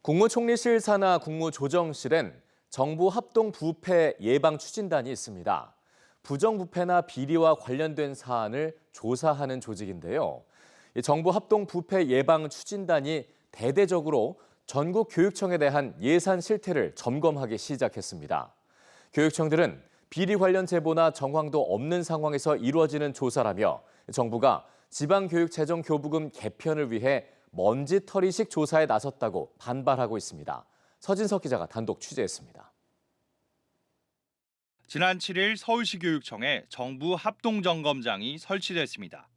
국무총리실 산하 국무조정실엔 정부 합동 부패 예방 추진단이 있습니다. 부정부패나 비리와 관련된 사안을 조사하는 조직인데요. 정부 합동 부패 예방 추진단이 대대적으로 전국 교육청에 대한 예산 실태를 점검하기 시작했습니다. 교육청들은 비리 관련 제보나 정황도 없는 상황에서 이루어지는 조사라며 정부가 지방교육재정교부금 개편을 위해 먼지털이식 조사에 나섰다고 반발하고 있습니다. 서진석 기자가 단독 취재했습니다. 지난 7일 서울시 교육청에 정부 합동점검장이 설치됐습니다.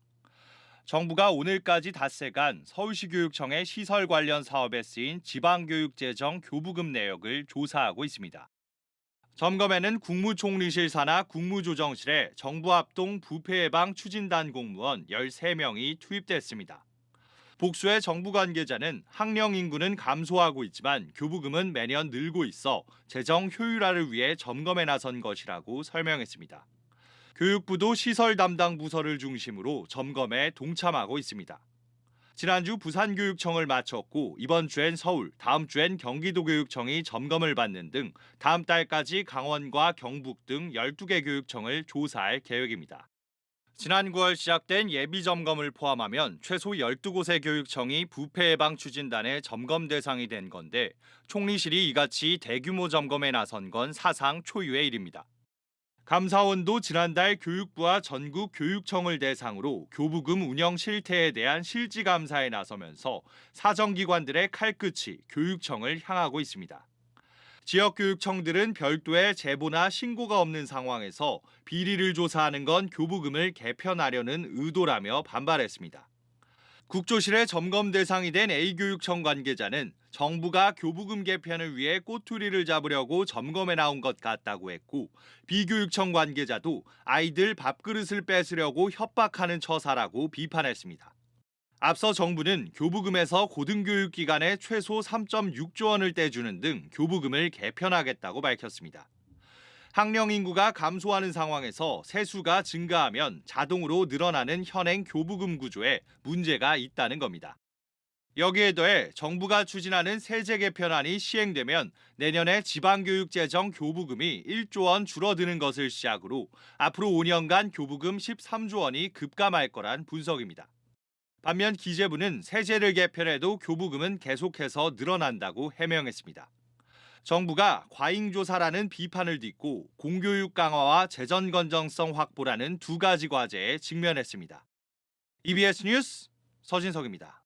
정부가 오늘까지 닷새간 서울시 교육청의 시설 관련 사업에 쓰인 지방교육재정 교부금 내역을 조사하고 있습니다. 점검에는 국무총리실 산하 국무조정실에 정부 합동 부패 예방 추진단 공무원 13명이 투입됐습니다. 복수의 정부 관계자는 학령 인구는 감소하고 있지만 교부금은 매년 늘고 있어 재정 효율화를 위해 점검에 나선 것이라고 설명했습니다. 교육부도 시설 담당 부서를 중심으로 점검에 동참하고 있습니다. 지난주 부산교육청을 마쳤고 이번 주엔 서울, 다음 주엔 경기도교육청이 점검을 받는 등 다음 달까지 강원과 경북 등 12개 교육청을 조사할 계획입니다. 지난 9월 시작된 예비점검을 포함하면 최소 12곳의 교육청이 부패 예방 추진단의 점검 대상이 된 건데 총리실이 이같이 대규모 점검에 나선 건 사상 초유의 일입니다. 감사원도 지난달 교육부와 전국 교육청을 대상으로 교부금 운영 실태에 대한 실지 감사에 나서면서 사정기관들의 칼끝이 교육청을 향하고 있습니다. 지역교육청들은 별도의 제보나 신고가 없는 상황에서 비리를 조사하는 건 교부금을 개편하려는 의도라며 반발했습니다. 국조실의 점검 대상이 된 A교육청 관계자는 정부가 교부금 개편을 위해 꼬투리를 잡으려고 점검에 나온 것 같다고 했고 B교육청 관계자도 아이들 밥그릇을 뺏으려고 협박하는 처사라고 비판했습니다. 앞서 정부는 교부금에서 고등교육기관에 최소 3.6조 원을 떼주는 등 교부금을 개편하겠다고 밝혔습니다. 학령 인구가 감소하는 상황에서 세수가 증가하면 자동으로 늘어나는 현행 교부금 구조에 문제가 있다는 겁니다. 여기에 더해 정부가 추진하는 세제 개편안이 시행되면 내년에 지방교육재정 교부금이 1조 원 줄어드는 것을 시작으로 앞으로 5년간 교부금 13조 원이 급감할 거란 분석입니다. 반면 기재부는 세제를 개편해도 교부금은 계속해서 늘어난다고 해명했습니다. 정부가 과잉조사라는 비판을 딛고 공교육 강화와 재정 건전성 확보라는 두 가지 과제에 직면했습니다. EBS 뉴스 서진석입니다.